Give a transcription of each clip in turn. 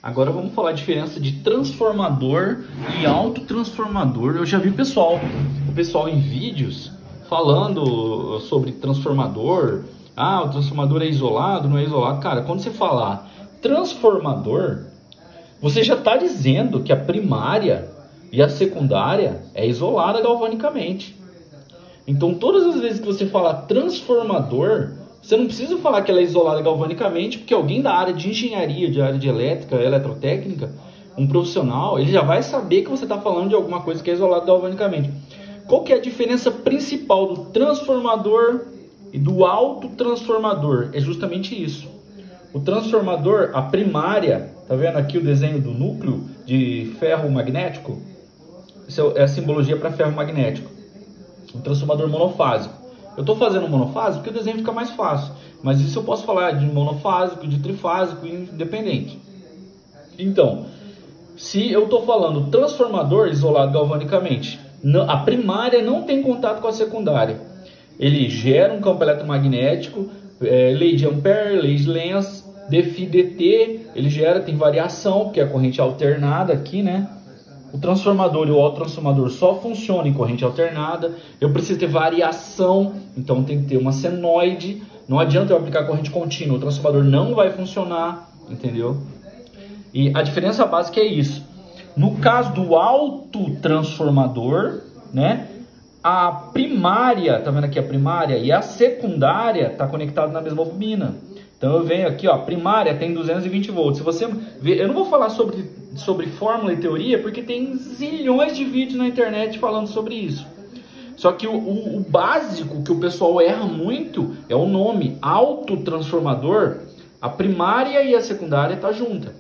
Agora vamos falar a diferença de transformador e autotransformador. Eu já vi o pessoal em vídeos falando sobre transformador. Ah, o transformador é isolado, não é isolado. Cara, quando você falar transformador, você já está dizendo que a primária e a secundária é isolada galvanicamente. Então, todas as vezes que você falar transformador, você não precisa falar que ela é isolada galvanicamente, porque alguém da área de engenharia, de área de elétrica, eletrotécnica, um profissional, ele já vai saber que você está falando de alguma coisa que é isolada galvanicamente. Qual que é a diferença principal do transformador e do autotransformador? É justamente isso. O transformador, a primária, tá vendo aqui o desenho do núcleo de ferro magnético? Isso é a simbologia para ferro magnético. Um transformador monofásico. Eu estou fazendo monofásico porque o desenho fica mais fácil. Mas isso eu posso falar de monofásico, de trifásico, independente. Então, se eu estou falando transformador isolado galvanicamente, a primária não tem contato com a secundária. Ele gera um campo eletromagnético, lei de Ampere, lei de Lenz, dφ dt, ele gera, tem variação, porque é a corrente alternada aqui, né? O transformador e o autotransformador só funcionam em corrente alternada. Eu preciso ter variação, então tem que ter uma senoide. Não adianta eu aplicar corrente contínua, o transformador não vai funcionar, entendeu? E a diferença básica é isso. No caso do autotransformador, né? A primária, tá vendo aqui a primária? E a secundária tá conectada na mesma bobina. Então eu venho aqui, ó, primária tem 220 volts. Se você ver, eu não vou falar sobre fórmula e teoria, porque tem zilhões de vídeos na internet falando sobre isso. Só que o básico que o pessoal erra muito é o nome, autotransformador. A primária e a secundária tá junta.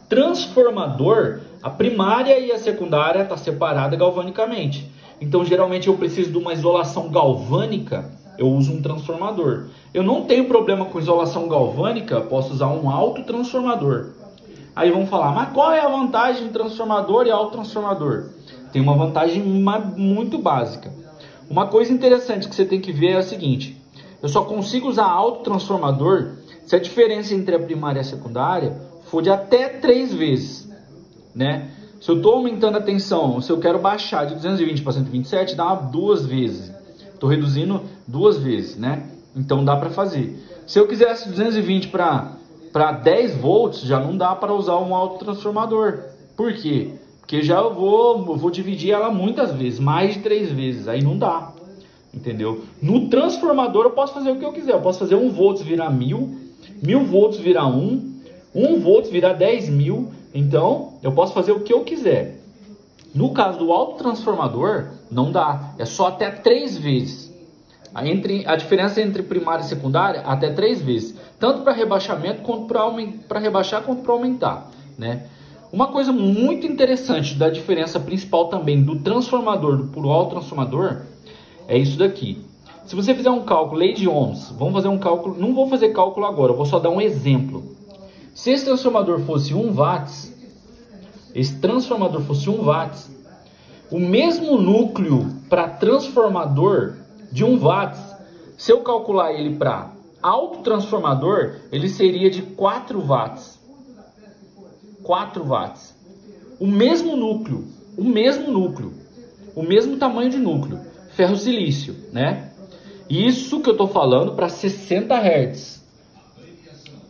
Transformador, a primária e a secundária tá separada galvanicamente. Então geralmente eu preciso de uma isolação galvânica, eu uso um transformador. Eu não tenho problema com isolação galvânica, posso usar um autotransformador. Aí vão falar, mas qual é a vantagem de transformador e autotransformador? Tem uma vantagem muito básica. Uma coisa interessante que você tem que ver é a seguinte: eu só consigo usar autotransformador se a diferença entre a primária e a secundária for de até 3 vezes, né? Se eu estou aumentando a tensão, se eu quero baixar de 220 para 127, dá 2 vezes. Estou reduzindo 2 vezes, né? Então dá para fazer. Se eu quisesse 220 para 10 volts, já não dá para usar um autotransformador. Por quê? Porque já eu vou dividir ela muitas vezes, mais de 3 vezes. Aí não dá, entendeu? No transformador eu posso fazer o que eu quiser. Eu posso fazer 1 volts virar 1000, 1000 volts virar 1 volts virar 10.000. Então eu posso fazer o que eu quiser. No caso do autotransformador, não dá. É só até 3 vezes. A diferença entre primária e secundária, até 3 vezes. Tanto para rebaixamento, quanto para rebaixar, quanto para aumentar, né? Uma coisa muito interessante da diferença principal também do transformador para o autotransformador é isso daqui. Se você fizer um cálculo, lei de Ohms, vamos fazer um cálculo, não vou fazer cálculo agora, eu vou só dar um exemplo. Se esse transformador fosse 1 watts, o mesmo núcleo para transformador de 1 watts, se eu calcular ele para autotransformador, ele seria de 4 watts. 4 watts. O mesmo núcleo, o mesmo tamanho de núcleo, ferro-silício, né? Isso que eu estou falando para 60 Hz.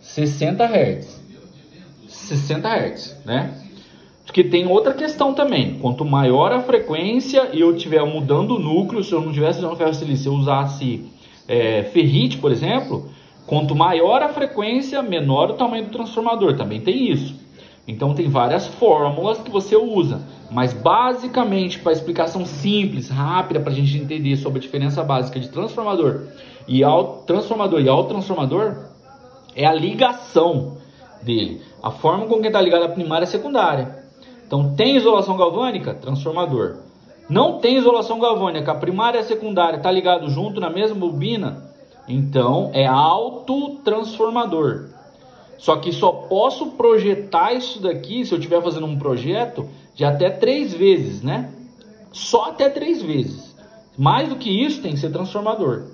60 Hz, né? Porque tem outra questão também. Quanto maior a frequência e eu estiver mudando o núcleo, se eu não estivesse usando ferro-silício, eu usasse ferrite, por exemplo, quanto maior a frequência, menor o tamanho do transformador. Também tem isso. Então tem várias fórmulas que você usa. Mas basicamente, para explicação simples, rápida, para a gente entender sobre a diferença básica de transformador e autotransformador, é a ligação dele. A forma com que está ligada a primária e a secundária. Então tem isolação galvânica? Transformador. Não tem isolação galvânica, a primária e a secundária está ligado junto na mesma bobina? Então é autotransformador. Só que só posso projetar isso daqui, se eu estiver fazendo um projeto, de até 3 vezes, né? Só até 3 vezes. Mais do que isso tem que ser transformador.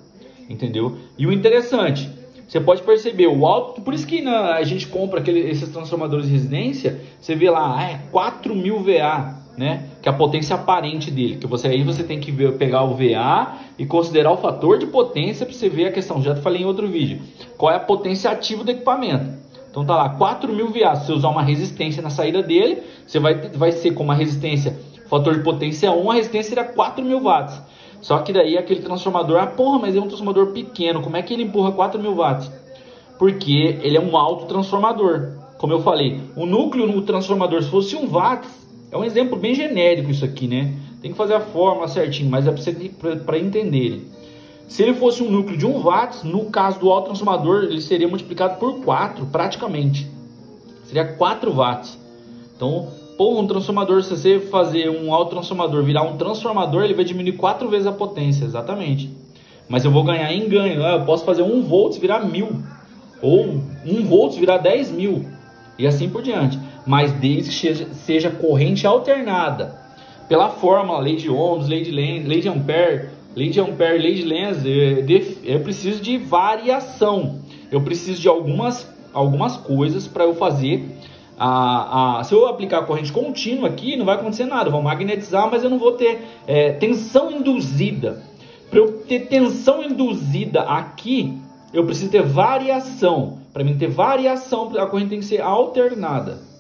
Entendeu? E o interessante, você pode perceber o alto, por isso que a gente compra esses transformadores de residência, você vê lá, 4.000 VA, né? Que é a potência aparente dele, que aí você tem que pegar o VA e considerar o fator de potência para você ver a questão, já falei em outro vídeo, qual é a potência ativa do equipamento. Então tá lá, 4.000 VA, se você usar uma resistência na saída dele, você vai ser com uma resistência, fator de potência 1, a resistência será 4.000 watts. Só que daí aquele transformador, porra, mas é um transformador pequeno, como é que ele empurra 4.000 watts? Porque ele é um autotransformador. Como eu falei, o núcleo no transformador, se fosse 1 watts, é um exemplo bem genérico isso aqui, né? Tem que fazer a fórmula certinho, mas é para entenderem. Se ele fosse um núcleo de 1 watts, no caso do autotransformador, ele seria multiplicado por 4, praticamente. Seria 4 watts. Então, um transformador, se você fazer um autotransformador virar um transformador, ele vai diminuir 4 vezes a potência, exatamente. Mas eu vou ganhar em ganho. Eu posso fazer 1 volts virar 1.000. Ou 1 volts virar 10.000. E assim por diante. Mas desde que seja corrente alternada. Pela fórmula, lei de Ohms, lei de Lenz, lei de Ampere, lei de Lenz, eu preciso de variação. Eu preciso de algumas coisas para eu fazer. Se eu aplicar a corrente contínua aqui, não vai acontecer nada. Vou magnetizar, mas eu não vou ter tensão induzida. Para eu ter tensão induzida aqui, eu preciso ter variação. Para mim ter variação, a corrente tem que ser alternada.